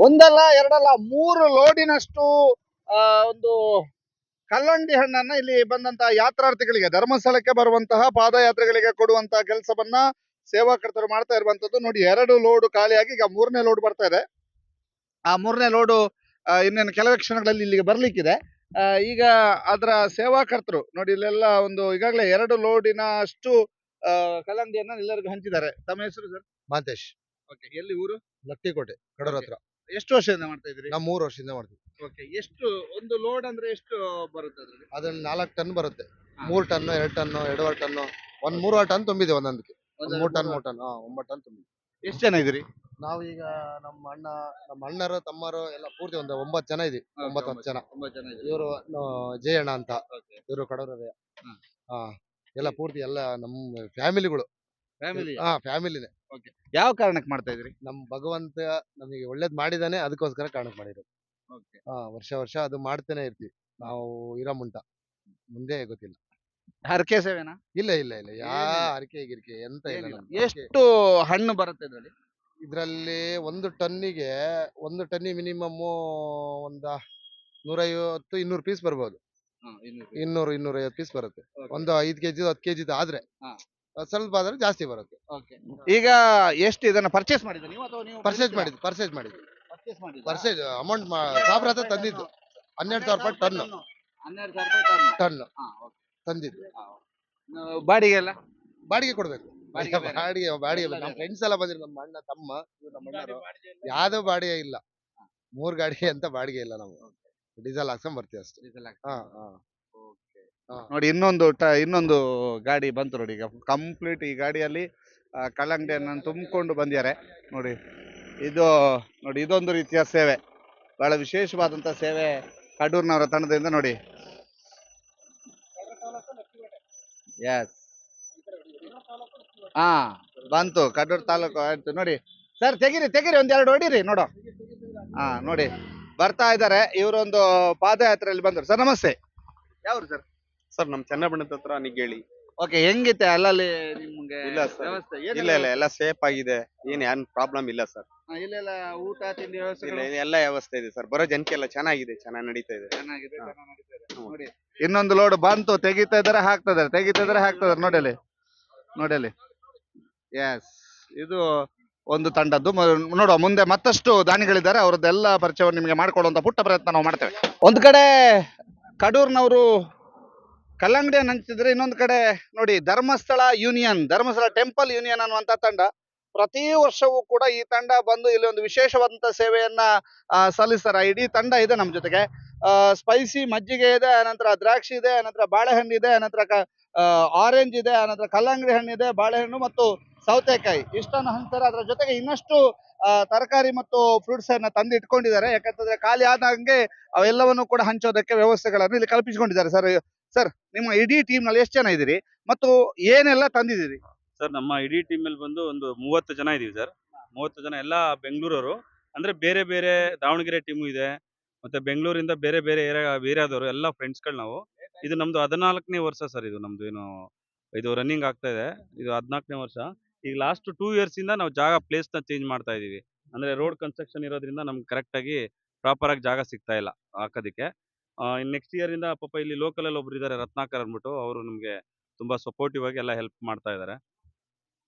ಒಂದಲ್ಲ ಎರಡಲ್ಲ 3 ಲೋಡಿನಷ್ಟು ಒಂದು ಕಲ್ಲಂಗಡಿ ಹಣ್ಣನ್ನ ಇಲ್ಲಿ ಬಂದಂತಹ ಯಾತ್ರಾರ್ಥಿಗಳಿಗೆ ಧರ್ಮಸ್ಥಳಕ್ಕೆ ಬರುವಂತಹ ಪಾದಯಾತ್ರೆಗಳಿಗೆ ಕೊಡುವಂತಹ ಕೆಲಸವನ್ನ ಸೇವಾಕರ್ತರು ಮಾಡ್ತಾ ಇರುವಂತದ್ದು. ನೋಡಿ 2 ಲೋಡ್ ಖಾಲಿಯಾಗಿ ಈಗ 3ನೇ ಲೋಡ್ ಬರ್ತಾ ಇದೆ. ಆ 3ನೇ ಲೋಡು ಇನ್ನೇನು ಕೆಲವೇ ಕ್ಷಣಗಳಲ್ಲಿ ಇಲ್ಲಿಗೆ ಬರ್ಲಿಕ್ಕಿದೆ. ಈಗ ಅದರ ಸೇವಾಕರ್ತರು ನೋಡಿ ಇಲ್ಲೆಲ್ಲ ಒಂದು ಈಗಾಗಲೇ 2 ಲೋಡಿನ ಅಷ್ಟು ಕಲ್ಲಂಗಡಿಯನ್ನ ಎಲ್ಲರಿಗೂ ಹಂಚಿದ್ದಾರೆ. ತಮ್ಮ ಹೆಸರು ಸರ್? ಮಾಂತೇಶ್. ಓಕೆ, ಎಲ್ಲಿ ಊರು? ಲಕ್ಕಿಕೋಟೆ ಕಡೂರ್ ಹತ್ರ. ಎಷ್ಟು ವರ್ಷದಿಂದ ಮಾಡ್ತಾ ಇದ್ರಿ? ನಾವು 3 ವರ್ಷದಿಂದ ಮಾಡ್ತೀವಿ. ಓಕೆ, ಎಷ್ಟು ಒಂದು ಲೋಡ್ ಅಂದ್ರೆ ಎಷ್ಟು ಬರುತ್ತೆ ಅದ್ರಲ್ಲಿ? ಅದ್ರಲ್ಲಿ 4 ಟನ್ ಬರುತ್ತೆ. 3 ಟನ್ 2 ಟನ್ 2.5 ಟನ್ 3 ಟನ್ ತುಂಬಿದೆ ಒಂದೊಂದಕ್ಕೆ. 3 ಟನ್ 9 ಟನ್ ತುಂಬಿದೆ. ಎಷ್ಟು ಜನ ಇದ್ರಿ? ನಾವು ಈಗ ನಮ್ಮ ಅಣ್ಣರು ತಮ್ಮರು ಎಲ್ಲ ಪೂರ್ತಿ ಒಂದು 9 ಜನ ಇದೀವಿ. 9-10 ಜನ. 9 ಜನ ಇದ್ರಿ. ಇವರು ಜಯಣ್ಣ ಅಂತ, ಓಕೆ, ಇವರು ಕಡೂರೇ. ಹ್ಮ್. ಎಲ್ಲ ಪೂರ್ತಿ ಎಲ್ಲ ನಮ್ಮ ಫ್ಯಾಮಿಲಿಗಳು. ಫ್ಯಾಮಿಲಿ. ಫ್ಯಾಮಿಲಿನೇ. ಯಾವ ಕಾರಣಕ್ಕೆ ಮಾಡ್ತಾ ಇದ್ರಿ? ನಮ್ ಭಗವಂತ ನಮಗೆ ಒಳ್ಳೇದ್ ಮಾಡಿದಾನೆ, ಅದಕ್ಕೋಸ್ಕರ ಕಾರಣಕ್ಕೆ ಮಾಡಿರೋದು. ಓಕೆ, ವರ್ಷ ಇರ್ತೀವಿ ನಾವು ಇರೋ ಮುಂದೆ ಗೊತ್ತಿಲ್ಲ. ಹರಕೆ ಸೇವೆನಾ? ಇಲ್ಲ ಯಾ ಅರಿಕೆ ಗಿರಿಕೆ ಎಂತ ಇಲ್ಲ ಏನಿಲ್ಲ. ನಮ್ಗೆ. ಎಷ್ಟು ಹಣ್ಣು ಬರುತ್ತೆ ಇದ್ರಲ್ಲಿ? ಇದ್ರಲ್ಲಿ ಒಂದು ಟನ್ನಿಗೆ ಮಿನಿಮಮ್ ಒಂದ 150-200 ಪೀಸ್ ಬರ್ಬೋದು. 200-250 ಪೀಸ್ ಬರುತ್ತೆ. Okay. ಒಂದು 5 ಕೆಜಿ 10 ಕೆಜಿ ಆದ್ರೆ ಹಾ. ಸ್ವಲ್ಪ ಆದ್ರೆ ಜಾಸ್ತಿ ಬರುತ್ತೆ. Okay. ಈಗ ಎಷ್ಟು ಇದನ್ನ ಪರ್ಚೇಸ್ ಮಾಡಿದ ನೀವು ಅಥವಾ ನೀವು ಪರ್ಚೇಸ್ ಮಾಡಿದ್ವಿ. ಪರ್ಚೇಸ್ ಅಮೌಂಟ್ ಸಾಬ್ರ ಹತ್ರ ತಂದಿದ್ದು 12,000 ರೂಪಾಯಿ ಟನ್ 12,000 ರೂಪಾಯಿ ಟನ್ ಹಾ, okay. ತಂದಿದ್ದು. ಬಾಡಿಗೆ ಎಲ್ಲ? ಬಾಡಿಗೆ ಕೊಡ್ಬೇಕು. ಬಾಡಿಗೆ ಬೇರೆ. ಬಾಡಿಗೆ ನಮ್ಮ ಫ್ರೆಂಡ್ಸ್ ಎಲ್ಲ ಬಂದಿರು, ನಮ್ಮ ಅಣ್ಣ ತಮ್ಮ ಇವ್ರು ನಮ್ಮ ಅಣ್ಣರು. ಯಾವ್ದೋ ಬಾಡಿಗೆ ಇಲ್ಲ. 3 ಗಾಡಿ ಅಂತ ಬಾಡಿಗೆ ಇಲ್ಲ. ನಾವು ಡೀಸೆಲ್ ಹಾಕ್ಸ್ಕೊಂಡ್ ಬರ್ತೀವಿ ಅಷ್ಟೇ. ನೋಡಿ ಇನ್ನೊಂದು ಗಾಡಿ ಬಂತು ನೋಡಿ. ಈಗ ಕಂಪ್ಲೀಟ್ ಈ ಗಾಡಿಯಲ್ಲಿ ಕಲ್ಲಂಗಡಿಯನ್ನು ತುಂಬಿಕೊಂಡು ಬಂದಿದ್ದಾರೆ ನೋಡಿ. ಇದೊಂದು ರೀತಿಯ ಸೇವೆ, ಬಹಳ ವಿಶೇಷವಾದಂತ ಸೇವೆ ಕಡೂರಿನವರ ತಂಡದಿಂದ ನೋಡಿ. ಎಸ್, ಹಾ ಬಂತು ಕಡೂರು ತಾಲೂಕು ಆಯ್ತು ನೋಡಿ. ಸರ್ ತೆಗಿರಿ ಒಂದೆರಡು ಹೊಡಿರಿ ನೋಡೋ. ಹಾ ನೋಡಿ ಬರ್ತಾ ಇದ್ದಾರೆ. ಇವರೊಂದು ಪಾದಯಾತ್ರೆಯಲ್ಲಿ ಬಂದರು. ಸರ್ ನಮಸ್ತೆ, ಯಾವ್ರು ಸರ್? ಸರ್ ನಮ್ ಚನ್ನಬಣ್ಣದ ಹತ್ರ ನಿಗೇಳಿ. ಓಕೆ, ಹೆಂಗಿತ್ತೆ ಅಲ್ಲಲ್ಲಿ ನಿಮ್ಗೆ ಇಲ್ಲ ಸರ್. ವ್ಯವಸ್ಥೆ? ಇಲ್ಲ ಎಲ್ಲ ಸೇಫ್ ಆಗಿದೆ, ಏನ್ ಪ್ರಾಬ್ಲಮ್ ಇಲ್ಲ ಸರ್. ಇಲ್ಲೆಲ್ಲ ಊಟ ತಿಂಡಿ ವ್ಯವಸ್ಥೆ ಎಲ್ಲ ವ್ಯವಸ್ಥೆ ಇದೆ ಸರ್. ಬರೋ ಜನಕ್ಕೆ ಎಲ್ಲ ಚೆನ್ನಾಗಿದೆ, ಚೆನ್ನಾಗಿ ನಡೀತಾ ಇದೆ. ಚೆನ್ನಾಗಿದೆ, ಹಾ. ಚೆನ್ನಾಗ್ ನಡೀತಾ ಇದೆ. ನೋಡಿ ಇನ್ನೊಂದು ಲೋಡ್ ಬಂತು, ತೆಗಿತಾ ಇದಾರೆ ಹಾಕ್ತಾ ಇದಾರೆ ನೋಡಿ ಅಲ್ಲಿ. ಎಸ್, ಇದು ಒಂದು ತಂಡದ್ದು. ನೋಡುವ ಮುಂದೆ ಮತ್ತಷ್ಟು ದಾನಿಗಳಿದ್ದಾರೆ, ಅವ್ರದ್ದೆಲ್ಲ ಪರಿಚಯವನ್ನು ನಿಮಗೆ ಮಾಡಿಕೊಡುವಂತ ಪುಟ್ಟ ಪ್ರಯತ್ನ ನಾವು ಮಾಡ್ತೇವೆ. ಒಂದು ಕಡೆ ಕಡೂರ್ನವರು ಕಲ್ಲಂಗಡಿಯನ್ನು ಹಂಚಿದ್ರೆ, ಇನ್ನೊಂದು ಕಡೆ ನೋಡಿ ಧರ್ಮಸ್ಥಳ ಟೆಂಪಲ್ ಯೂನಿಯನ್ ಅನ್ನುವಂತ ತಂಡ ಪ್ರತಿ ವರ್ಷವೂ ಕೂಡ ಈ ತಂಡ ಬಂದು ಇಲ್ಲಿ ಒಂದು ವಿಶೇಷವಾದಂತ ಸೇವೆಯನ್ನ ಸಲ್ಲಿಸ್ತಾರೆ. ಇಡೀ ತಂಡ ಇದೆ ನಮ್ಮ ಜೊತೆಗೆ. ಸ್ಪೈಸಿ ಮಜ್ಜಿಗೆ ಇದೆ, ಅನಂತರ ದ್ರಾಕ್ಷಿ ಇದೆ, ಅನಂತರ ಬಾಳೆಹಣ್ಣು ಇದೆ, ಅನಂತರ ಆರೆಂಜ್ ಇದೆ, ಅನಂತರ ಕಲ್ಲಂಗಡಿ ಹಣ್ಣಿದೆ, ಬಾಳೆಹಣ್ಣು ಮತ್ತು ಸೌತೆಕಾಯಿ ಇಷ್ಟನ್ನು ಹಂಚ್ತಾರೆ. ಅದರ ಜೊತೆಗೆ ಇನ್ನಷ್ಟು ತರಕಾರಿ ಮತ್ತು ಫ್ರೂಟ್ಸ್ ಅನ್ನ ತಂದು ಇಟ್ಕೊಂಡಿದ್ದಾರೆ. ಯಾಕಂತಂದ್ರೆ ಖಾಲಿ ಆದಂಗೆ ಅವೆಲ್ಲವನ್ನು ಕೂಡ ಹಂಚೋದಕ್ಕೆ ವ್ಯವಸ್ಥೆಗಳನ್ನು ಇಲ್ಲಿ ಕಲ್ಪಿಸಿಕೊಂಡಿದ್ದಾರೆ. ಸರ್ ನಿಮ್ಮ ಇಡೀ ಟೀಮ್ ನಲ್ಲಿ ಎಷ್ಟು ಜನ ಇದ್ದೀರಿ ಮತ್ತು ಏನೆಲ್ಲ ತಂದಿದ್ದೀರಿ? ಸರ್ ನಮ್ಮ ಇಡೀ ಟೀಮ್ ಅಲ್ಲಿ ಬಂದು ಒಂದು 30 ಜನ ಇದೀವಿ ಸರ್. 30 ಜನ ಎಲ್ಲ ಬೆಂಗಳೂರವರು, ಅಂದ್ರೆ ಬೇರೆ ದಾವಣಗೆರೆ ಟೀಮು ಇದೆ, ಮತ್ತೆ ಬೆಂಗಳೂರಿಂದ ಬೇರೆ ಏರಿಯಾದವರು ಎಲ್ಲ ಫ್ರೆಂಡ್ಸ್ಗಳು ನಾವು. ಇದು ನಮ್ದು 14ನೇ ವರ್ಷ ಸರ್. ಇದು ನಮ್ದು ಇದು ರನ್ನಿಂಗ್ ಆಗ್ತಾ ಇದೆ. ಇದು 14ನೇ ವರ್ಷ. ಈಗ ಲಾಸ್ಟ್ 2 ಇಯರ್ಸ್ ಇಂದ ನಾವು ಪ್ಲೇಸ್ ನ ಚೇಂಜ್ ಮಾಡ್ತಾ ಇದೀವಿ. ಅಂದ್ರೆ ರೋಡ್ ಕನ್ಸ್ಟ್ರಕ್ಷನ್ ಇರೋದ್ರಿಂದ ನಮ್ಗೆ ಕರೆಕ್ಟ್ ಆಗಿ ಪ್ರಾಪರ್ ಆಗಿ ಜಾಗ ಸಿಗ್ತಾ ಇಲ್ಲ ಹಾಕೋದಕ್ಕೆ. ನೆಕ್ಸ್ಟ್ ಇಯರ್ ಇಂದ ಪಾಪ ಇಲ್ಲಿ ಲೋಕಲ್ ಅಲ್ಲಿ ಒಬ್ರು ಇದ್ದಾರೆ, ರತ್ನಾಕರ್ ಅಂದ್ಬಿಟ್ಟು, ಅವರು ನಮ್ಗೆ ತುಂಬಾ ಸಪೋರ್ಟಿವ್ ಆಗಿ ಎಲ್ಲ ಹೆಲ್ಪ್ ಮಾಡ್ತಾ ಇದ್ದಾರೆ.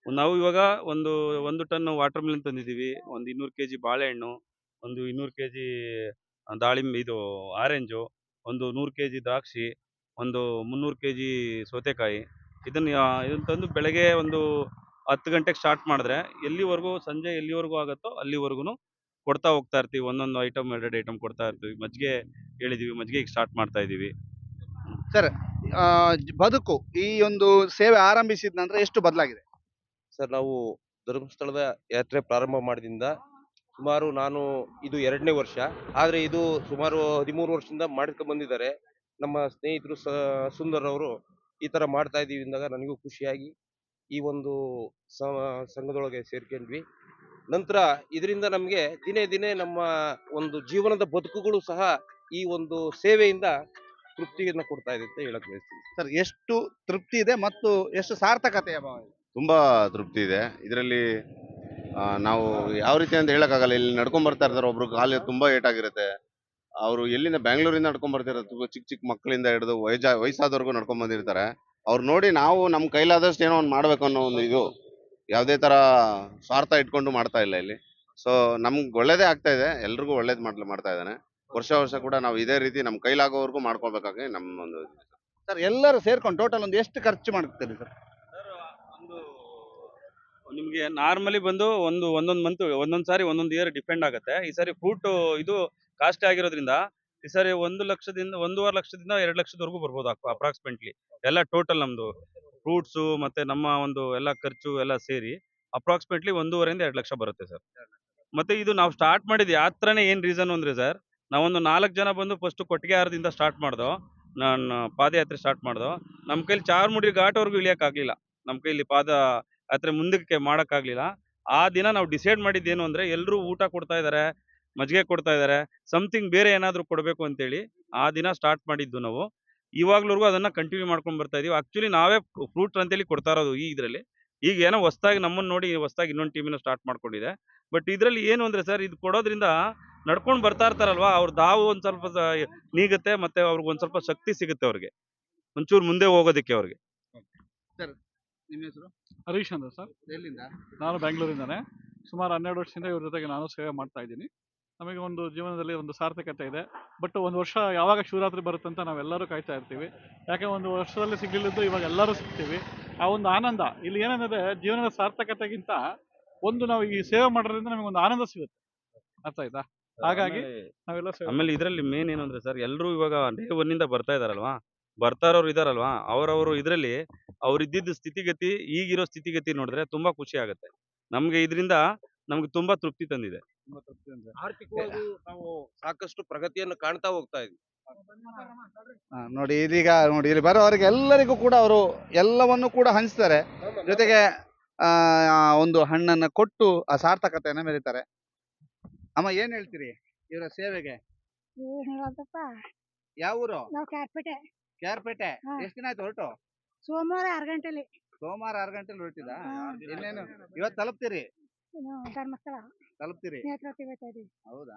ನಾವು ಇವಾಗ ಒಂದು ಟನ್ ವಾಟರ್ ಮೆಲನ್ ತಂದಿದ್ದೀವಿ, ಒಂದು 200 ಕೆಜಿ ಬಾಳೆಹಣ್ಣು, ಒಂದು 200 ಕೆಜಿ ದಾಳಿಂಬೆ, ಇದು ಆರೆಂಜು, ಒಂದು 100 ಕೆಜಿ ದ್ರಾಕ್ಷಿ, ಒಂದು 300 ಕೆಜಿ ಸೌತೆಕಾಯಿ. ಇದನ್ನ ತಂದು ಬೆಳಗ್ಗೆ ಒಂದು 10 ಗಂಟೆಗೆ ಸ್ಟಾರ್ಟ್ ಮಾಡಿದ್ರೆ ಸಂಜೆ ಎಲ್ಲಿವರೆಗೂ ಆಗುತ್ತೋ ಅಲ್ಲಿವರೆಗೂ ಕೊಡ್ತಾ ಹೋಗ್ತಾ ಇರ್ತೀವಿ. ಒಂದೊಂದು ಐಟಮ್ 2 ಐಟಮ್ ಕೊಡ್ತಾ ಇರ್ತೀವಿ. ಮಜ್ಜಿಗೆ ಹೇಳಿದೀವಿ, ಮಜ್ಜಿಗೆ ಸ್ಟಾರ್ಟ್ ಮಾಡ್ತಾ ಇದೀವಿ. ಸರ್ ಬದುಕು ಈ ಒಂದು ಸೇವೆ ಆರಂಭಿಸಿದ ನಂತರ ಎಷ್ಟು ಬದಲಾಗಿದೆ? ಸರ್ ನಾವು ಧರ್ಮಸ್ಥಳದ ಯಾತ್ರೆ ಪ್ರಾರಂಭ ಮಾಡಿದಿಂದ ಸುಮಾರು ಇದು 2ನೇ ವರ್ಷ, ಆದರೆ ಇದು ಸುಮಾರು 13 ವರ್ಷದಿಂದ ಮಾಡ್ಕೊಂಡು ಬಂದಿದ್ದಾರೆ. ನಮ್ಮ ಸ್ನೇಹಿತರು ಸುಂದರ್ ಅವರು ಈ ತರ ಮಾಡ್ತಾ ಇದೀವಿ ಅಂದಾಗ ನನಗೂ ಖುಷಿಯಾಗಿ ಈ ಒಂದು ಸಂಘದೊಳಗೆ ಸೇರ್ಕೊಂಡ್ವಿ. ನಂತರ ಇದರಿಂದ ನಮಗೆ ದಿನೇ ನಮ್ಮ ಒಂದು ಜೀವನದ ಬದುಕುಗಳು ಸಹ ಈ ಒಂದು ಸೇವೆಯಿಂದ ತೃಪ್ತಿಯನ್ನ ಕೊಡ್ತಾ ಇದೆ ಅಂತ ಹೇಳಕ್ ಬಯಸ್ತೀನಿ. ಸರ್ ಎಷ್ಟು ತೃಪ್ತಿ ಇದೆ ಮತ್ತು ಎಷ್ಟು ಸಾರ್ಥಕತೆಯ ಭಾವ ಇದೆ? ತುಂಬಾ ತೃಪ್ತಿ ಇದೆ ಇದರಲ್ಲಿ. ನಾವು ಯಾವ ರೀತಿ ಅಂತ ಹೇಳಕ್ಕಾಗಲ್ಲ. ಇಲ್ಲಿ ನಡ್ಕೊಂಡ್ ಬರ್ತಾ ಇರ್ತಾರೆ, ಒಬ್ರು ಕಾಲು ತುಂಬಾ ಏಟಾಗಿರುತ್ತೆ. ಅವರು ಎಲ್ಲಿಂದ ಬ್ಯಾಂಗ್ಳೂರಿಂದ ನಡ್ಕೊಂಡ್ ಬರ್ತಿರೋದು, ಚಿಕ್ಕ ಚಿಕ್ಕ ಮಕ್ಕಳಿಂದ ಹಿಡಿದು ವಯಸ್ಸಾದವ್ರಿಗೂ ನಡ್ಕೊಂಡ್ ಬಂದಿರ್ತಾರೆ. ಅವ್ರು ನೋಡಿ ನಾವು ನಮ್ಮ ಕೈಲಾದಷ್ಟು ಏನೋ ಒಂದು ಮಾಡ್ಬೇಕು ಅನ್ನೋ ಒಂದು ಇದು, ಯಾವುದೇ ತರ ಸ್ವಾರ್ಥ ಇಟ್ಕೊಂಡು ಮಾಡ್ತಾ ಇಲ್ಲ ಇಲ್ಲಿ. ಸೊ ನಮ್ಗೆ ಒಳ್ಳೇದೇ ಆಗ್ತಾ ಇದೆ, ಎಲ್ರಿಗೂ ಒಳ್ಳೇದ್ ಮಾಡ್ತಾ ಇದ್ದಾನೆ. ವರ್ಷ ವರ್ಷ ಕೂಡ ನಾವು ಇದೇ ರೀತಿ ನಮ್ಮ ಕೈಲಾಗೋವರೆಗೂ ಮಾಡ್ಕೊಳ್ಬೇಕಾಗಿ ನಮ್ಮ ಒಂದು ಸರ್ ಎಲ್ಲರೂ ಸೇರ್ಕೊಂಡು ಟೋಟಲ್ ಒಂದು ಎಷ್ಟು ಖರ್ಚು ಮಾಡ್ತೀರಿ ಸರ್? ಸರ್ ಒಂದು ನಿಮಗೆ ನಾರ್ಮಲಿ ಬಂದು ಒಂದೊಂದು ಮಂತ್ ಒಂದೊಂದು ಸಾರಿ ಒಂದೊಂದು ಇಯರ್ ಡಿಪೆಂಡ್ ಆಗುತ್ತೆ. ಈ ಸಾರಿ ಫ್ರೂಟ್ ಇದು ಕಾಸ್ಟ್ ಆಗಿರೋದ್ರಿಂದ ಈ ಸಾರಿ 1 ಲಕ್ಷದಿಂದ 1.5 ಲಕ್ಷದಿಂದ 2 ಲಕ್ಷದವರೆಗೂ ಬರ್ಬೋದು ಅಪ್ರಾಕ್ಸಿಮೇಟ್ಲಿ. ಎಲ್ಲ ಟೋಟಲ್ ನಮ್ದು ಫ್ರೂಟ್ಸು ಮತ್ತೆ ನಮ್ಮ ಒಂದು ಎಲ್ಲ ಖರ್ಚು ಎಲ್ಲ ಸೇರಿ ಅಪ್ರಾಕ್ಸಿಮೇಟ್ಲಿ 1.5 ಇಂದ 2 ಲಕ್ಷ ಬರುತ್ತೆ ಸರ್. ಮತ್ತೆ ಇದು ನಾವು ಸ್ಟಾರ್ಟ್ ಮಾಡಿದ ಯಾತ್ರನೇ ಏನ್ ರೀಸನ್ ಅಂದ್ರೆ ಸರ್, ನಾವೊಂದು 4 ಜನ ಬಂದು ಫಸ್ಟ್ ಕೊಟ್ಟಿಗೆಹಾರದಿಂದ ಸ್ಟಾರ್ಟ್ ಮಾಡ್ದೋ, ನಾನು ಪಾದಯಾತ್ರೆ ಸ್ಟಾರ್ಟ್ ಮಾಡ್ದೋ. ನಮ್ಮ ಕೈಲಿ ಚಾರ್ಮುಡಿ ಘಾಟ್ವರೆಗೂ ಇಳಿಯಕ್ಕಾಗ್ಲಿಲ್ಲ, ನಮ್ಮ ಕೈಲಿ ಪಾದಯಾತ್ರೆ ಮುಂದಕ್ಕೆ ಮಾಡೋಕ್ಕಾಗ್ಲಿಲ್ಲ. ಆ ದಿನ ನಾವು ಡಿಸೈಡ್ ಮಾಡಿದ್ದೇನು ಅಂದ್ರೆ, ಎಲ್ಲರೂ ಊಟ ಕೊಡ್ತಾ ಇದ್ದಾರೆ, ಮಜ್ಜಿಗೆ ಕೊಡ್ತಾ ಇದ್ದಾರೆ, ಸಮಥಿಂಗ್ ಬೇರೆ ಏನಾದರೂ ಕೊಡಬೇಕು ಅಂತೇಳಿ ಆ ದಿನ ಸ್ಟಾರ್ಟ್ ಮಾಡಿದ್ದು ನಾವು. ಇವಾಗ್ಲವರೆಗೂ ಅದನ್ನ ಕಂಟಿನ್ಯೂ ಮಾಡ್ಕೊಂಡು ಬರ್ತಾ ಇದೀವಿ. ಆಕ್ಚುಲಿ ನಾವೇ ಫ್ರೂಟ್ ಅಂತೇಳಿ ಕೊಡ್ತಾ ಇರೋದು ಈ ಇದರಲ್ಲಿ. ಈಗ ಏನೋ ಹೊಸದಾಗಿ ನಮ್ಮನ್ನ ನೋಡಿ ಹೊಸದಾಗಿ ಇನ್ನೊಂದು ಟೀಮಿನ ಸ್ಟಾರ್ಟ್ ಮಾಡ್ಕೊಂಡಿದೆ. ಬಟ್ ಇದರಲ್ಲಿ ಏನು ಅಂದ್ರೆ ಸರ್, ಇದು ಕೊಡೋದ್ರಿಂದ ನಡ್ಕೊಂಡು ಬರ್ತಾ ಇರ್ತಾರಲ್ವಾ, ಅವ್ರ ದಾವು ಒಂದ್ ಸ್ವಲ್ಪ ನೀಗುತ್ತೆ, ಮತ್ತೆ ಅವ್ರಿಗೆ ಒಂದ್ ಸ್ವಲ್ಪ ಶಕ್ತಿ ಸಿಗುತ್ತೆ, ಅವ್ರಿಗೆ ಒಂಚೂರು ಮುಂದೆ ಹೋಗೋದಕ್ಕೆ ಅವ್ರಿಗೆ. ನಿಮ್ಮ ಹೆಸರು? ಹರೀಶ್ ಅಂತ ಸರ್. ಎಲ್ಲಿಂದ? ನಾನು ಬೆಂಗಳೂರಿಂದಾನೆ. ಸುಮಾರು 12 ವರ್ಷದಿಂದ ಇವ್ರ ಜೊತೆಗೆ ನಾನು ಸೇವೆ ಮಾಡ್ತಾ ಇದ್ದೀನಿ. ನಮಗೆ ಒಂದು ಜೀವನದಲ್ಲಿ ಒಂದು ಸಾರ್ಥಕತೆ ಇದೆ. ಬಟ್ ಒಂದು ವರ್ಷ ಯಾವಾಗ ಶಿವರಾತ್ರಿ ಬರುತ್ತೆ ಅಂತ ನಾವೆಲ್ಲರೂ ಕಾಯ್ತಾ ಇರ್ತೀವಿ. ಯಾಕೆ ಒಂದು ವರ್ಷದಲ್ಲಿ ಸಿಗ್ಲಿಲ್ಲದ್ದು ಇವಾಗ ಎಲ್ಲರೂ ಸಿಗ್ತೀವಿ. ಆ ಒಂದು ಆನಂದ ಇಲ್ಲಿ ಏನಂದ್ರೆ, ಜೀವನದ ಸಾರ್ಥಕತೆಗಿಂತ ಒಂದು ನಾವು ಈ ಸೇವೆ ಮಾಡೋದ್ರಿಂದ ನಮಗೆ ಒಂದು ಆನಂದ ಸಿಗುತ್ತೆ. ಅರ್ಥ ಆಯ್ತಾ? ಹಾಗಾಗಿ ನಾವೆಲ್ಲ ಸೇವೆ ಆಮೇಲೆ ಇದರಲ್ಲಿ ಮೇನ್ ಏನು ಅಂದ್ರೆ ಸರ್, ಎಲ್ಲರೂ ಇವಾಗ ಡೇ ಒನ್ನಿಂದ ಬರ್ತಾ ಇದಾರಲ್ವಾ, ಬರ್ತಾ ಇರೋರು ಇದಾರಲ್ವಾ, ಅವರವರು ಇದರಲ್ಲಿ ಅವ್ರು ಇದ್ದಿದ್ದ ಸ್ಥಿತಿಗತಿ ಈಗಿರೋ ಸ್ಥಿತಿಗತಿ ನೋಡಿದ್ರೆ ತುಂಬಾ ಖುಷಿ ಆಗುತ್ತೆ ನಮ್ಗೆ. ಇದರಿಂದ ನಮ್ಗೆ ತುಂಬಾ ತೃಪ್ತಿ ತಂದಿದೆ. ಆರ್ಥಿಕವಾಗಿ ನಾವು ಸಾಕಷ್ಟು ಪ್ರಗತಿಯನ್ನು ಕಾಣ್ತಾ ಹೋಗ್ತಾ ಇದ್ವಿ. ನೋಡಿ ಇದೀಗ ನೋಡಿ ಇಲ್ಲಿ ಬರೋವರಿಗೆ ಎಲ್ಲರಿಗೂ ಕೂಡ ಅವರು ಎಲ್ಲವನ್ನು ಕೂಡ ಹಂಚ್ತಾರೆ, ಜೊತೆಗೆ ಒಂದು ಹಣ್ಣನ್ನ ಕೊಟ್ಟು ಆ ಸಾರ್ಥಕತೆಯನ್ನ ಮೆರೀತಾರೆ. ಅಮ್ಮ ಏನ್ ಹೇಳ್ತೀರಿ ಇವರ ಸೇವೆಗೆ? ಏನ್ ಹೇಳೋದಪ್ಪ, ಯಾವ ಊರು? ನಾವು ಕ್ಯಾರ್ಪೇಟೆ. ಕೇರ್ಪೇಟೆ. ಹಾ. ಎಷ್ಟು ದಿನ ಆಯ್ತು ಹೊರಟು? ಸೋಮವಾರ 6 ಗಂಟೆಲಿ ಸೋಮವಾರ 6 ಗಂಟೆಲಿ ಹೊರಟಿದ? ಹಾ. ಇನ್ನೇನು ಇವತ್ತು ತಲುಪ್ತೀರಿ? ಧರ್ಮಸ್ಥಳ ತಲುಪ್ತೀರಿ? ನೇತ್ರಾವತಿ ಬರ್ತಾ ಇದೀವಿ. ಹೌದಾ?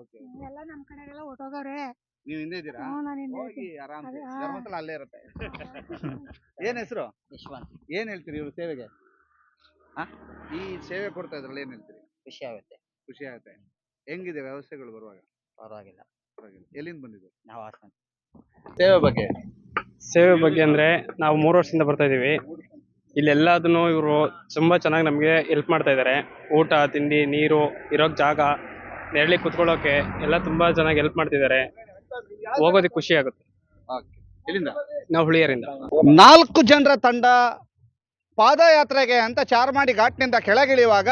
ಓಕೆ. ಎಲ್ಲ ನಮ್ ಕಡೆಗೆಲ್ಲ ಹೊಟ್ಟೋಗವ್ರೆ. ನೀವು ಹಿಂದೆ ಇದ್ದೀರಾ? ನಾನು ಹಿಂದೆ ಹೋಗಿ ಇದ್ದೀನಿ. ಆರಾಮ್ ಅದೇ, ಹಾ. ಧರ್ಮಸ್ಥಳ ಅಲ್ಲೇ ಇರುತ್ತೆ. ಏನ್ ಹೆಸರು? ಯಶವಂತ್. ಏನ್ ಹೇಳ್ತೀರಿ ಇವ್ರ ಸೇವೆಗೆ? ಈ ಸೇವೆ ಕೊಡ್ತಾ ಇದ್ರಲ್ಲ ಏನ್ ಹೇಳ್ತೀರಿ? ಖುಷಿ ಆಗುತ್ತೆ. ಖುಷಿ ಆಗುತ್ತೆ. ಹೆಂಗಿದೆ ವ್ಯವಸ್ಥೆಗಳು ಬರುವಾಗ? ಪರವಾಗಿಲ್ಲ. ಪರವಾಗಿಲ್ಲ. ಎಲ್ಲಿಂದ ಬಂದಿದ್ದು? ನಾವು ಹಾಸನ. ಸೇವೆ ಬಗ್ಗೆ? ಸೇವೆ ಬಗ್ಗೆ ಅಂದ್ರೆ ನಾವು 3 ವರ್ಷದಿಂದ ಬರ್ತಾ ಇದೀವಿ. ಇಲ್ಲೆಲ್ಲದನ್ನು ಇವರು ತುಂಬಾ ಚೆನ್ನಾಗಿ ನಮಗೆ ಹೆಲ್ಪ್ ಮಾಡ್ತಾ ಇದ್ದಾರೆ. ಊಟ, ತಿಂಡಿ, ನೀರು, ಇರೋಕ್ ಜಾಗ, ನೆರಳಿ ಕುತ್ಕೊಳ್ಳೋಕೆ ಎಲ್ಲ ತುಂಬಾ ಚೆನ್ನಾಗಿ ಹೆಲ್ಪ್ ಮಾಡ್ತಿದ್ದಾರೆ. ಹೋಗೋದಕ್ಕೆ ಖುಷಿ ಆಗುತ್ತೆ. ಎಲ್ಲಿಂದ? ನಾವು ಹುಳಿಯರಿಂದ. 4 ಜನರ ತಂಡ ಪಾದಯಾತ್ರೆಗೆ ಅಂತ ಚಾರ್ಮಾಡಿ ಘಾಟ್ನಿಂದ ಕೆಳಗಿಳಿಯುವಾಗ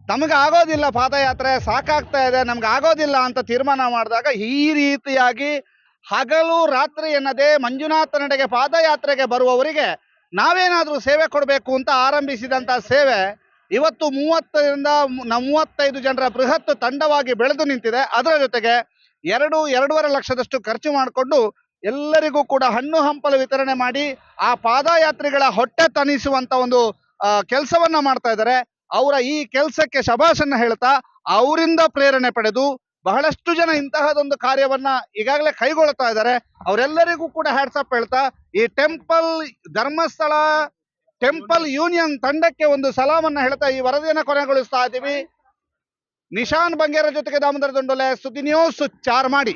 ನಮಗೆ ಆಗೋದಿಲ್ಲ, ಪಾದಯಾತ್ರೆ ಸಾಕಾಗ್ತಾ ಇದೆ, ನಮ್ಗೆ ಆಗೋದಿಲ್ಲ ಅಂತ ತೀರ್ಮಾನ ಮಾಡಿದಾಗ ಈ ರೀತಿಯಾಗಿ ಹಗಲು ರಾತ್ರಿ ಎನ್ನದೇ ಮಂಜುನಾಥನೆಡೆಗೆ ಪಾದಯಾತ್ರೆಗೆ ಬರುವವರಿಗೆ ನಾವೇನಾದ್ರೂ ಸೇವೆ ಕೊಡಬೇಕು ಅಂತ ಆರಂಭಿಸಿದಂತ ಸೇವೆ ಇವತ್ತು 30ರಿಂದ 35 ಜನರ ಬೃಹತ್ ತಂಡವಾಗಿ ಬೆಳೆದು ನಿಂತಿದೆ. ಅದರ ಜೊತೆಗೆ 2.5 ಲಕ್ಷದಷ್ಟು ಖರ್ಚು ಮಾಡಿಕೊಂಡು ಎಲ್ಲರಿಗೂ ಕೂಡ ಹಣ್ಣು ಹಂಪಲು ವಿತರಣೆ ಮಾಡಿ ಆ ಪಾದಯಾತ್ರಿಗಳ ಹೊಟ್ಟೆ ತಣಿಸುವಂತ ಒಂದು ಕೆಲಸವನ್ನ ಮಾಡ್ತಾ ಇದ್ದಾರೆ. ಅವರ ಈ ಕೆಲಸಕ್ಕೆ ಶಭಾಷನ್ನ ಹೇಳ್ತಾ ಅವರಿಂದ ಪ್ರೇರಣೆ ಪಡೆದು ಬಹಳಷ್ಟು ಜನ ಇಂತಹದೊಂದು ಕಾರ್ಯವನ್ನ ಈಗಾಗಲೇ ಕೈಗೊಳ್ತಾ ಇದ್ದಾರೆ. ಅವರೆಲ್ಲರಿಗೂ ಕೂಡ ಹ್ಯಾಟ್ಸಪ್ ಹೇಳ್ತಾ ಈ ಧರ್ಮಸ್ಥಳ ಟೆಂಪಲ್ ಯೂನಿಯನ್ ತಂಡಕ್ಕೆ ಒಂದು ಸಲಾಮನ್ನ ಹೇಳ್ತಾ ಈ ವರದಿಯನ್ನ ಕೊನೆಗೊಳಿಸ್ತಾ ಇದ್ದೀವಿ. ನಿಶಾನ್ ಬಂಗೇರ ಜೊತೆಗೆ ದಾಮೋದರ ದೊಂಡೊಲೆ, ಸುದ್ದಿ ನ್ಯೂಸ್, ಚಾರ್ಮಾಡಿ.